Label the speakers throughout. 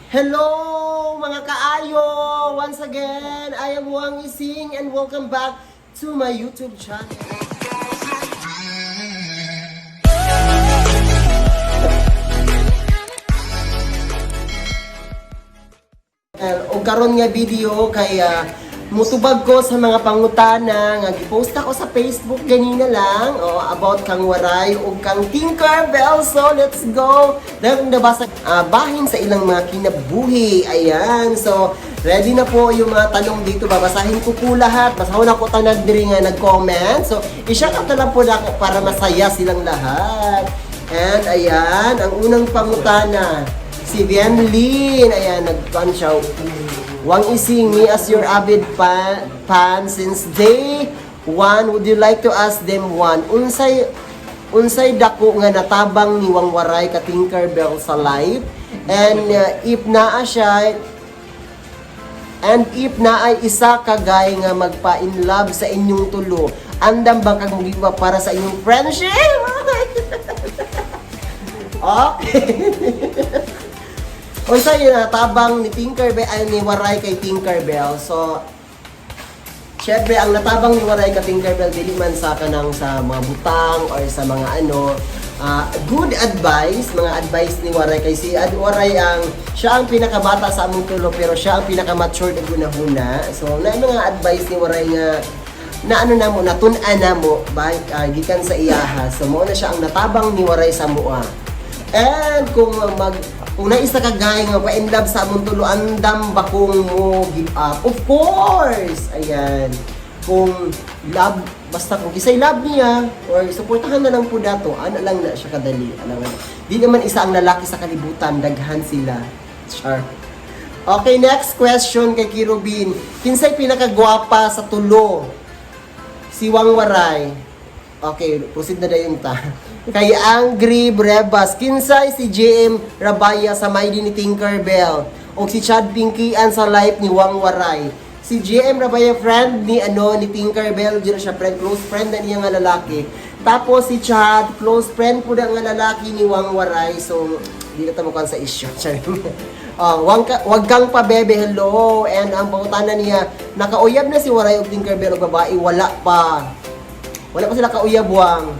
Speaker 1: Hello mga kaayo! Once again, I am Wang Ising and welcome back to my YouTube channel. O karon nga video kay mutubag ko sa mga pangutana nga gipost ako sa Facebook ganina lang about kang waray o kang Tinkerbell. So let's go. Dahil nabasa bahin sa ilang mga kinabuhi. Ayan. So ready na po yung mga tanong dito. Babasahin ko po lahat. Basahon ako tanag diri nga nag-comment. So i-shout out na lang po na ako para masaya silang lahat. And ayan, ang unang pangutana si Vian Lin. Ayan, nag-fan siya. Wang Ising, me as your avid fan since day one, would you like to ask them one? Unsay dako nga natabang ni Wang Waray ka Tinkerbell sa live? And if naa siya, and if naay isa ka guy nga magpa-in love sa inyong tulo, andam ba kag mugiwa para sa inyong friendship? Okay. Unsay natabang ni Tinkerbell ay ni Waray kay Tinkerbell. So syempre ang natabang ni Waray kay Tinkerbell dili man sa kanang sa mga butang or sa mga good advice, mga advice ni Waray kay si Waray siya ang pinakabata sa among tulo pero siya ang pinaka-mature ug hunahuna. So na mga advice ni Waray nga na natun-an na mo gikan sa iyaha. So mao na siya ang natabang ni Waray sa mua. And kung naisa ka guy nga pa in love sa among tulo, andam ba kung mo give up? Of course! Ayan. Kung love, basta kung kisay love niya, or suportahan na lang po dato, ano lang na siya kadali. Di naman isa ang lalaki sa kalibutan, daghan sila. Char. Okay, next question kay Kirubin. Kinsay pinakagwapa sa tulo? Si Wang Waray. Okay, proceed na dayon ta. Kay Angry Brebas, kinsay si JM Rabaya sa may ni Tinkerbell o si Chad Pinkian sa life ni Wang Waray. Si JM Rabaya friend ni Tinkerbell, dito siya friend, close friend na niya nga lalaki. Tapos si Chad close friend po nga lalaki ni Wang Waray. So dito ta mo kan sa issue. Wag kang pa bebe, hello. And ang pangutana niya, nakauyab na si Waray og Tinkerbell og babae, wala pa sila kauyab, Wang.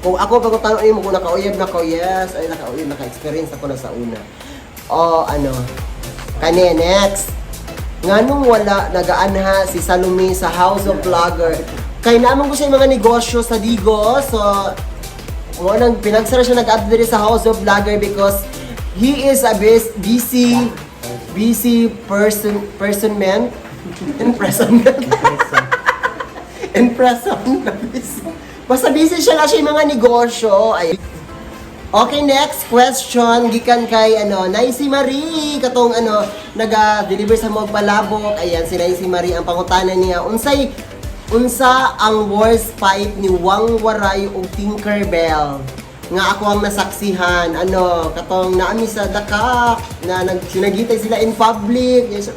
Speaker 1: Kung ako pagkutanong mo kung nakauyab na ko, yes, ay nakauyab, naka-experience ako na sa una. Kani, next. Nganong wala nagaanha si Salome sa House of Vlogger? Kay naman ko siya yung mga negosyo sa Digo, so pinagsara siya nag-update sa House of Vlogger because he is a busy person man. Basta busy siya lang siya yung mga negosyo. Ay. Okay, next question. Gikan kay Naisi Marie. Katong naga-deliver sa mga palabok. Ayan, si Naisi Marie. Ang pangutanan niya, unsa ang worst fight ni Wang Waray o Tinkerbell? Nga ako ang nasaksihan. Katong naami sa Dakak na sinagitay sila in public. Yes,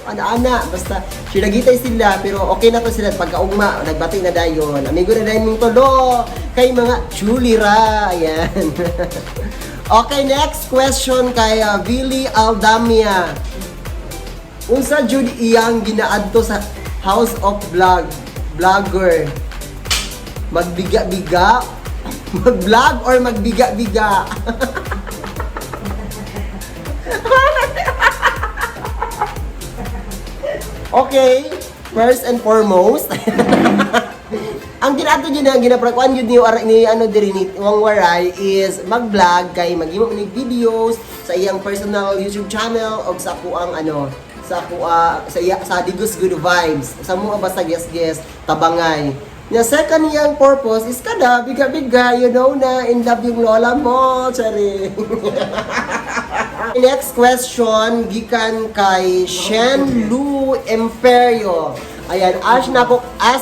Speaker 1: ana. Basta sinagitay sila pero okay na to sila pagkaugma, nagbati na dayon. Amigo na dayon mong todo kay mga chulira. Ayan. Okay, next question kay Billy Aldamia. Unsa jud iyang ginaadto sa House of Vlogger? Magbiga-biga, mag-vlog or magbiga-biga? Okay, first and foremost, ang ginato niya na ginaprakuan yun ni Wang Waray is mag-vlog kay mag-imo ni videos sa iyang personal YouTube channel o sa kuang sa Digos Good Vibes. Sa mga basta guest tabangay. The second yung purpose is kada biga-biga, na in love yung lola mo, tsari. Next question, gikan kay Shen Lu Imperio. Ayan, ask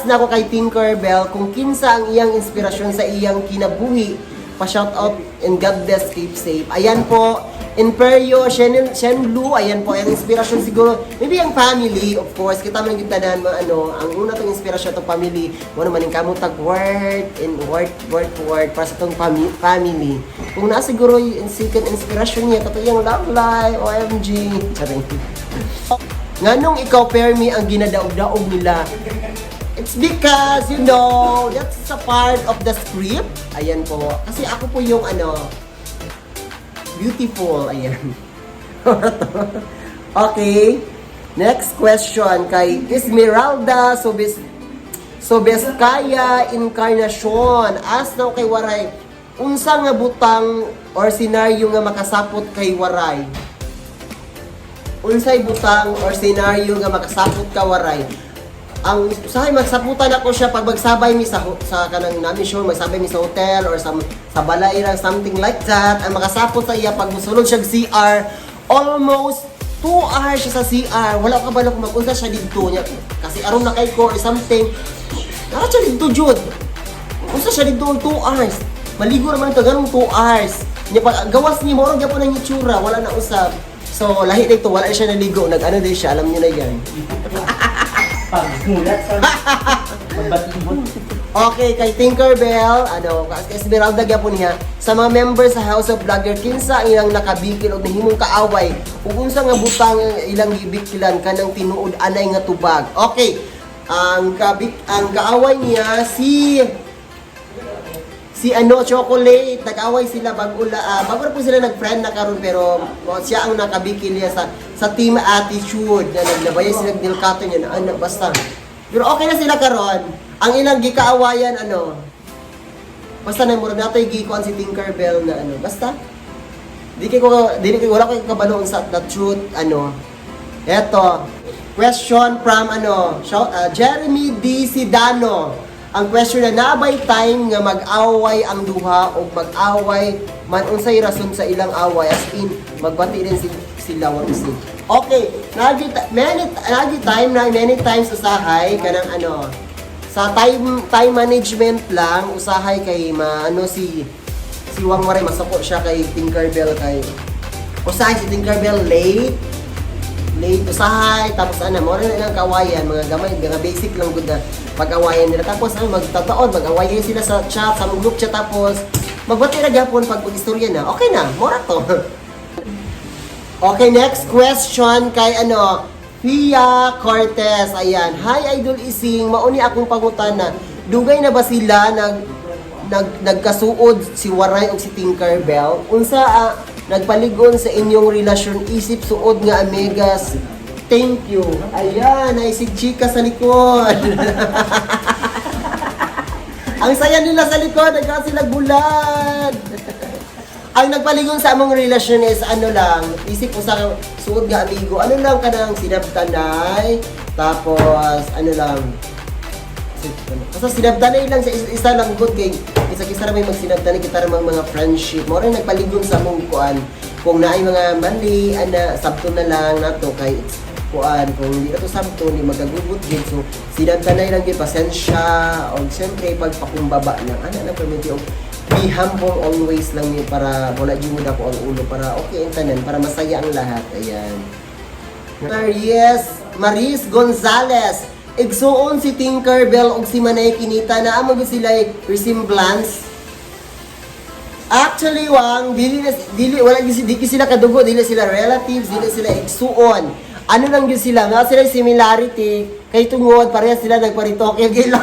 Speaker 1: na ko kay Tinkerbell kung kinsa ang iyang inspirasyon sa iyang kinabuhi. Pa-shout out and God bless, keep safe. Ayan po, Imperio, Shenlu, ayan po, ang inspirasyon siguro, maybe ang family, of course, kita man yung tanan, ang una tong inspirasyon, itong family, ano man yung kamutag word, para sa itong family. Kung na siguro yung second inspirasyon niya, kato yung love life, OMG, charing. Nganong ikaw, Permi, ang ginadaog-daog nila? It's because, that's a part of the script. Ayan po, kasi ako po yung beautiful, ayan. Okay. Next question kay Esmeralda Sobeskaya Encarnacion. As now kay Waray, unsa nga butang or senaryo nga makasapot kay Waray? Unsay butang or senaryo nga makasapot ka Waray? Ang usahay magsaputan ako siya pag magsabay mi sa kanang namin show, magsabay mi sa hotel or sa balay lang, something like that. Ang makasapot sa iya pag musulod siya CR, almost 2 hours siya sa CR. Wala ka bala kung mag-unsa siya dito niya. Kasi aron na kay ko or something. Nara siya dito jud. Unsa siya dito 2 hours. Maligo naman ito ganung 2 hours. Nya pag gawas ni mo ron gyapon ang itsura, wala na usab. So lahi dito wala siya naligo, nag-ano din siya, alam niyo na yan.
Speaker 2: Pagmulat sa magbatibot.
Speaker 1: Okay, kay Tinkerbell, kay Esmeralda gyapon niya, sa mga members sa House of Vlogger, kinsa ang ilang nakabikil o nahimong kaaway, ug unsa nga butang ang ilang gibikilan kanang tinuod anay nga tubag. Okay, ang kaaway niya si Chocolate, nag-away sila bago na po sila nag-friend na karon pero siya ang nakabikil niya sa team attitude na naglabay sila nilkato niya na basta. Pero okay na sila karon. Ang ilang gikaawayan basta na mura nato gikuan si Tinkerbell na basta. Wala ko kabalo sa the truth Eto, question from Jeremy D. Sidano. Ang question na nabay time nga mag-away ang duha o mag-away man unsay rason sa ilang away as in magbati din sila what is it. Okay, many times usahay kanang sa time management lang usahay kay si Wang Waray masako siya kay Tinkerbell kay usahay si Tinkerbell late usahay tapos mo rin ang kawayan mga gamay mga basic lang gud na pag-awayan nila tapos magtataon mag-awayan sila sa chat sa group chat tapos magbati na gyapon pag istorya na okay na mora to. Okay, next question kay Pia Cortez. Ayan, hi Idol Ising, mauni akong pangutana, dugay na ba sila nagkasuod si Waray ug si Tinkerbell? Unsa nagpaligon sa inyong relasyon isip suod nga amigas? Thank you. Ayan, ay si Chika sa likod. Ang saya nila sa likod, nagkaka sila bulan. Ang nagpaligon sa among relasyon is lang, isip ko sa suod nga amigo, lang kanang sinabtanay, tapos lang, basta sinabtanay lang sa isa lang good kay isa-isa ra may magsinabtanay kita ra mga friendship. Mo rin nagpaligon sa among kuan. Kung naay mga mali sabto na lang nato kay kuan kung hindi na to sabto ni magagugot gid so sinabtanay lang gid pasensya o siyempre pagpakumbaba lang na permiti og be humble always lang ni para wala gyud mo dako ang ulo para okay ang tanan para masaya ang lahat. Ayan. Maris Gonzalez, igsuon si Tinkerbell ug si Manay Kinita na amo gid sila resemblance. Actually, wala gid sila kadugo, dili sila relatives, dili sila igsuon. Ano lang yun sila, nga sila similarity, kay tungod, parehas sila nagparitoke gila.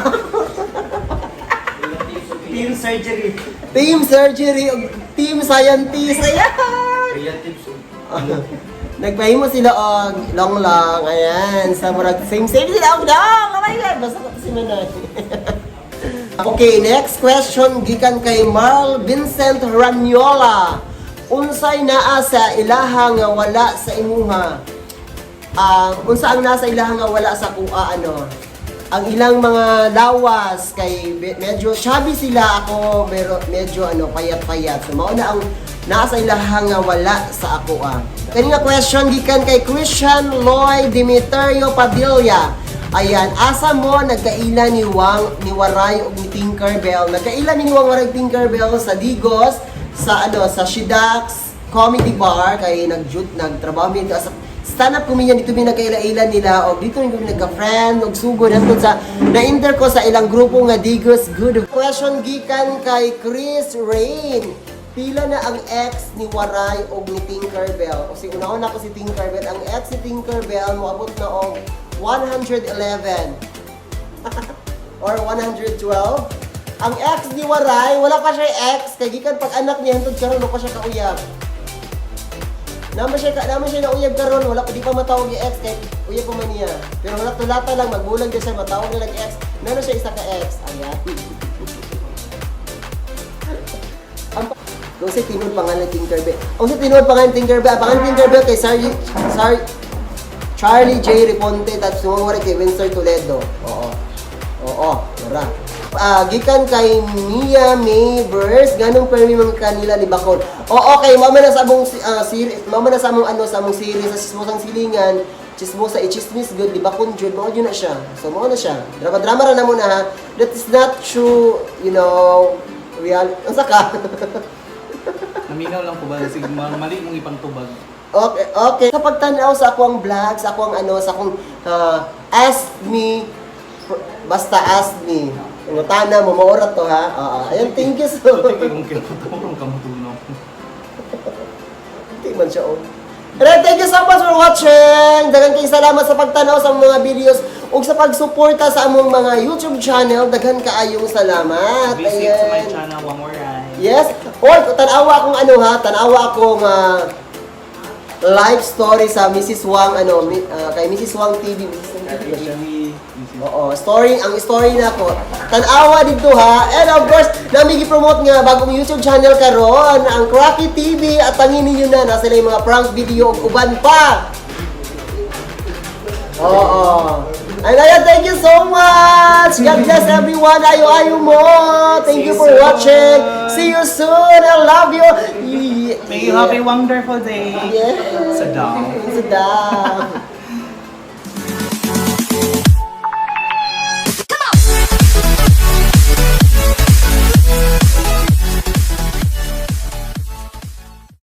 Speaker 2: Team surgery.
Speaker 1: Team surgery, team scientist, ayan!
Speaker 2: Relatives.
Speaker 1: Nagpahimo sila long lang, ayan, sa murag same sila, oh my God, basta ko si Manay. Okay, next question, gikan kay Marl Vincent Ranyola. Unsay naa sa ilaha nga wala sa imuha? Unsa ang nasa ilaha nga wala sa kuha ang ilang mga lawas kay medyo chubby sila ako pero medyo payat-payat. So mao na ang nasa ilaha nga wala sa ako Kani nga question gikan kay Christian Lloyd Dimiterio Padilla. Ayan, asa mo nagkaila ni Waray ug ni Tinkerbell? Nagkaila ni Wang Waray Tinkerbell sa Digos, sa Shidax, comedy bar kay nagtrabaho mi dito sa stand-up comedian dito mi nagkaila-ilan nila o dito mi nagka-friend og sugod hangtod sa na-enter ko sa ilang grupo nga Digos Good. Question gikan kay Chris Rain. Pila na ang ex ni Waray o ni Tinkerbell? Kasi una-una ko si Tinkerbell. Ang ex ni Tinkerbell moabot na og 111 or 112. Ang ex ni Waray, wala pa siya ex. Kaya gikan pag anak niya, hantod karon wala pa siya kauyab. Naman siya nauyab karon, wala pa di pa matawag yung ex kay uyab pa man niya. Pero wala tulata lang magbulag din siya matawag na ex. Nano siya isa ka ex. Ayan. Kung si tinod pangalan ng Tinkerbell. Kung si tinod pangalan ng Tinkerbell, pangalan ng Tinkerbell kay Charlie J. Riponte at sumawari kay Winsor Toledo. Oo, wala. Gikan kay Mia May Verse, ganong permi mga kanila ni Bakon. Okay, mama na sa among series, mama na sa among sa among series sa Chismosang Silingan, Chismosa Chismis Good, di Bakon Jud, mao yun na siya. So mao na siya. Drama ra na muna ha. That is not true, real. Ang saka.
Speaker 3: Naminaw lang po ba? Sige, mali mong ipangtubag.
Speaker 1: Okay. Kapag tanaw sa akong vlog, sa akong ask me, basta ask me. Ngutana mo, maorat to ha. Ayun, thank you so
Speaker 3: Ito kung kinatawang kamutunaw.
Speaker 1: Hindi man siya Alright, thank you so much for watching. Daghang kayong salamat sa pagtanaw sa mga videos ug sa pagsuporta sa among mga YouTube channel. Daghan kaayong salamat.
Speaker 3: Visit sa my channel, one more ride.
Speaker 1: Yes. Or tanawa akong tanawa akong live story sa Mrs. Wang kay Mrs. Wang TV. Oo, ang story na ko. Tanawa dito ha. And of course, nami gi-promote nga bagong YouTube channel karon, ang Cracky TV at tangin niyo na nasa yung mga prank video ug uban pa. Oo. And ayan, thank you so much! God bless everyone! Ayo-ayo mo! Thank you for watching! See you soon! I love you!
Speaker 3: May you have a wonderful day.
Speaker 1: Yes!
Speaker 3: Sa daw.
Speaker 1: Sa daw.